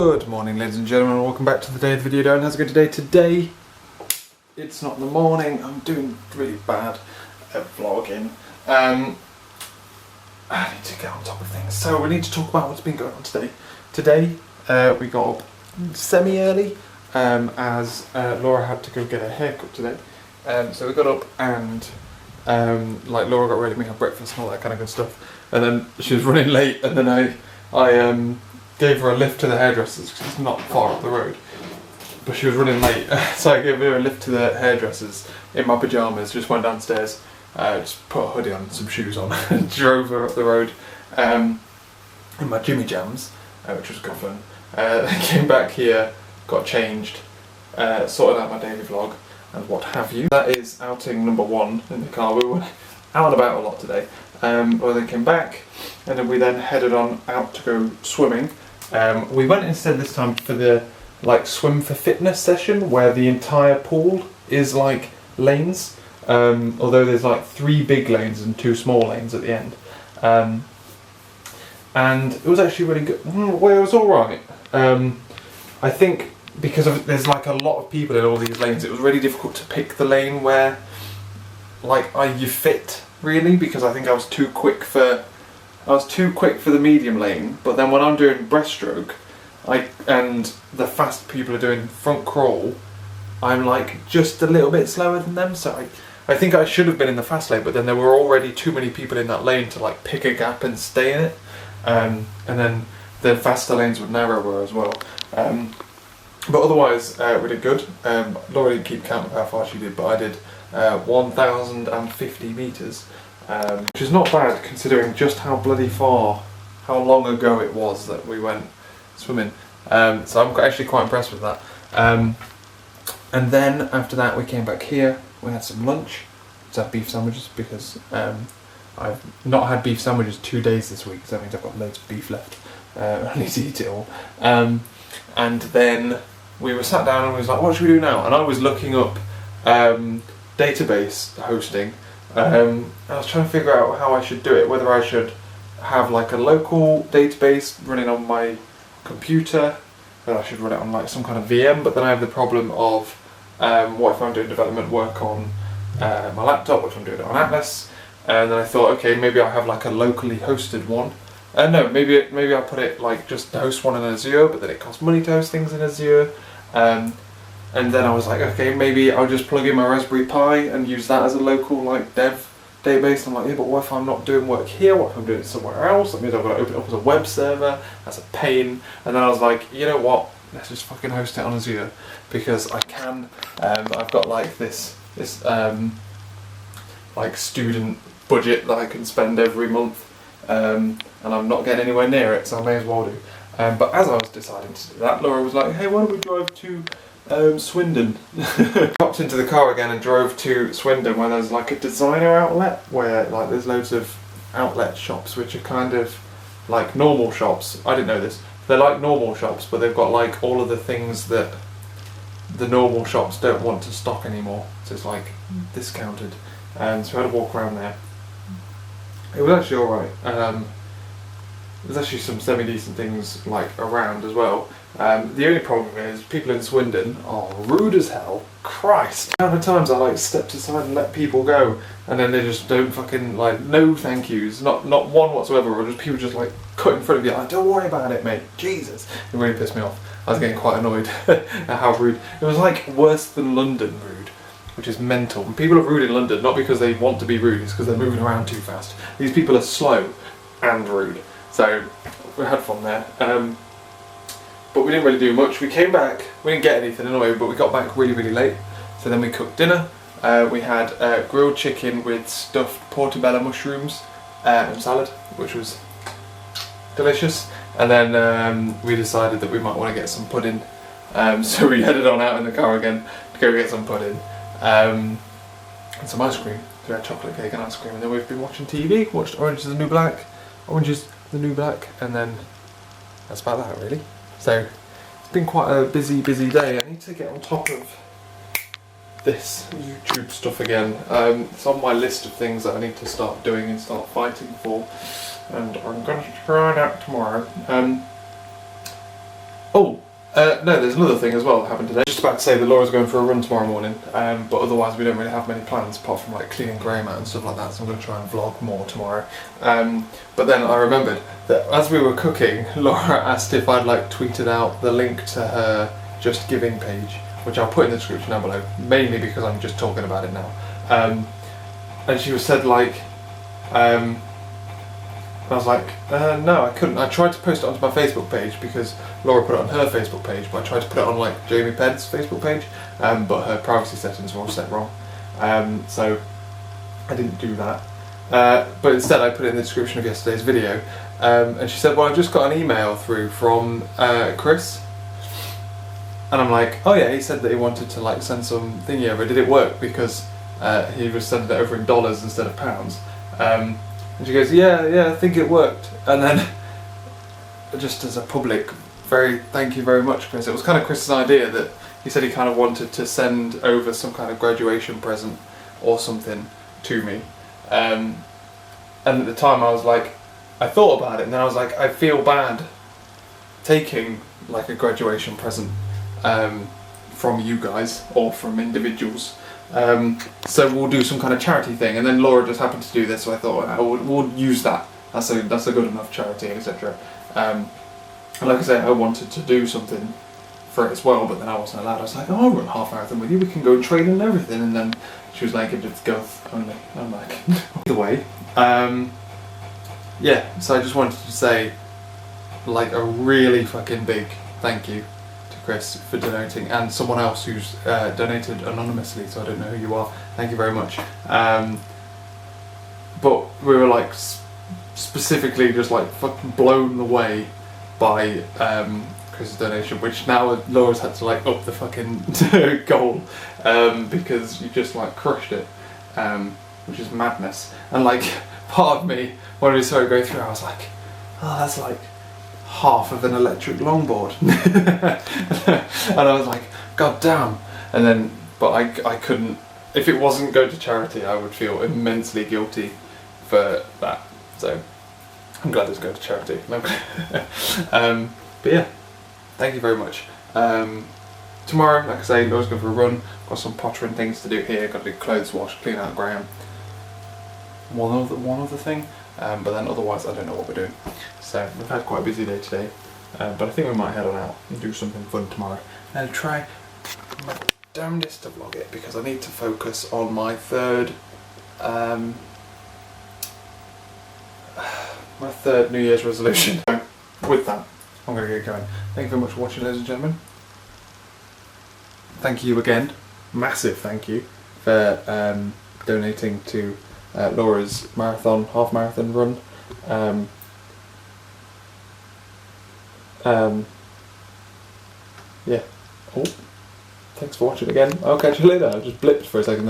Good morning, ladies and gentlemen, welcome back to the day of the video. Darren, how's it going today? Today, it's not the morning, I'm doing really bad at vlogging. I need to get on top of things. So we need to talk about what's been going on today. Today, we got up semi-early, as Laura had to go get her haircut today. So we got up and Laura got ready to make her breakfast and all that kind of good stuff. And then she was running late, and then I gave her a lift to the hairdressers because it's not far up the road, but she was running late, so I gave her a lift to the hairdressers in my pyjamas. Just went downstairs, just put a hoodie on, some shoes on, and drove her up the road in my Jimmy Jams, which was good fun. Came back here, got changed, sorted out my daily vlog and what have you. That is outing number one in the car. We were out and about a lot today. Well, then came back, and then we headed on out to go swimming. We went instead this time for the swim for fitness session, where the entire pool is lanes, although there's 3 big lanes and 2 small lanes at the end. And it was actually really good. Well, it was alright. I think because there's a lot of people in all these lanes, it was really difficult to pick the lane where you fit, really, because I think I was too quick for the medium lane. But then when I'm doing breaststroke, and the fast people are doing front crawl, I'm just a little bit slower than them. So I think I should have been in the fast lane, but then there were already too many people in that lane to pick a gap and stay in it. And then the faster lanes were narrower as well. But otherwise, we did good. Laura didn't keep count of how far she did, but I did 1,050 metres. Which is not bad considering just how long ago it was that we went swimming. So I'm actually quite impressed with that. And then after that we came back here, we had some lunch. We had beef sandwiches because I've not had beef sandwiches 2 days this week, so that means I've got loads of beef left. I need to eat it all. And then we were sat down and we was like, what should we do now? And I was looking up database hosting. I was trying to figure out how I should do it, whether I should have a local database running on my computer, whether I should run it on some kind of VM, but then I have the problem of what if I'm doing development work on my laptop, what if I'm doing it on Atlas, and then I thought, okay, maybe I'll have a locally hosted one. No, maybe I'll put it just host one in Azure, but then it costs money to host things in Azure. And then I was like, okay, maybe I'll just plug in my Raspberry Pi and use that as a local dev database. I'm like, yeah, but what if I'm not doing work here? What if I'm doing it somewhere else? That means I've got to open it up as a web server. That's a pain. And then I was like, you know what? Let's just fucking host it on Azure, because I can. I've got this student budget that I can spend every month, and I'm not getting anywhere near it, so I may as well do. But as I was deciding to do that, Laura was like, hey, why don't we drive to Swindon? Hopped into the car again and drove to Swindon, where there's a designer outlet where there's loads of outlet shops which are kind of normal shops. I didn't know this. They're normal shops, but they've got all of the things that the normal shops don't want to stock anymore. So it's discounted. And so I had to walk around there. It was actually alright. There's actually some semi-decent things around as well. The only problem is people in Swindon are rude as hell. Christ! The amount of times I stepped aside and let people go, and then they just don't fucking no thank yous, not one whatsoever, or just people just cut in front of you don't worry about it, mate. Jesus! It really pissed me off. I was getting quite annoyed at how rude. It was worse than London rude, which is mental. And people are rude in London not because they want to be rude, it's because they're moving around too fast. These people are slow and rude. So we had fun there, but we didn't really do much. We came back, we didn't get anything anyway, but we got back really, really late. So then we cooked dinner. We had grilled chicken with stuffed portobello mushrooms and salad, which was delicious. And then we decided that we might want to get some pudding. So we headed on out in the car again to go get some pudding and some ice cream. So we had chocolate cake and ice cream, and then we've been watching TV, watched Orange is the New Black, and then that's about that really. So it's been quite a busy day. I need to get on top of this YouTube stuff again. It's on my list of things that I need to start doing and start fighting for, and I'm going to try it out tomorrow. Oh, no, there's another thing as well that happened today. Just about to say that Laura's going for a run tomorrow morning, but otherwise we don't really have many plans apart from like cleaning grey mat and stuff like that, so I'm going to try and vlog more tomorrow. But then I remembered that as we were cooking, Laura asked if I'd like tweeted out the link to her Just Giving page, which I'll put in the description down below, mainly because I'm just talking about it now. And she was said like, I was like, no, I couldn't. I tried to post it onto my Facebook page because Laura put it on her Facebook page, but I tried to put it on like Jamie Pedd's Facebook page, but her privacy settings were all set wrong. So I didn't do that. But instead I put it in the description of yesterday's video. And she said, well, I've just got an email through from Chris. And I'm like, oh yeah, he said that he wanted to like send some thingy over. Did it work? Because he was sending it over in dollars instead of pounds. And she goes, yeah, I think it worked. And then, just as a public, thank you very much, Chris. It was kind of Chris's idea that he said he kind of wanted to send over some kind of graduation present or something to me. And at the time I was like, I thought about it and then I was like, I feel bad taking like a graduation present from you guys or from individuals. So we'll do some kind of charity thing, and then Laura just happened to do this, so I thought we'll use that. That's a good enough charity, etc. And like I say, I wanted to do something for it as well, but then I wasn't allowed. I was like, oh, I'll run a half marathon with you. We can go train and everything. And then she was like, it's girls only. I'm like, either way. Yeah. So I just wanted to say, like, a really fucking big thank you to Chris for donating, and someone else who's donated anonymously, so I don't know who you are. Thank you very much. But we were like specifically just like fucking blown away by Chris's donation, which now Laura's had to like up the fucking goal because you just like crushed it, which is madness. And like part of me, when we saw it go through, I was like, oh, that's like half of an electric longboard. And I was like, god damn. And then, but I couldn't, if it wasn't going to charity, I would feel immensely guilty for that. So I'm glad it's going to charity. But yeah, thank you very much. Tomorrow, like I say, Laura's going for a run. Got some pottering things to do here. Got to do clothes wash, clean out Graham. One other thing. But then otherwise I don't know what we're doing. So we've had quite a busy day today, but I think we might head on out and do something fun tomorrow. And I'll try my damnedest to vlog it because I need to focus on my third New Year's resolution. So with that, I'm going to get going. Thank you very much for watching, ladies and gentlemen. Thank you again, massive thank you for donating to Laura's half marathon run. Yeah. Oh, thanks for watching again. I'll catch you later. I just blipped for a second there.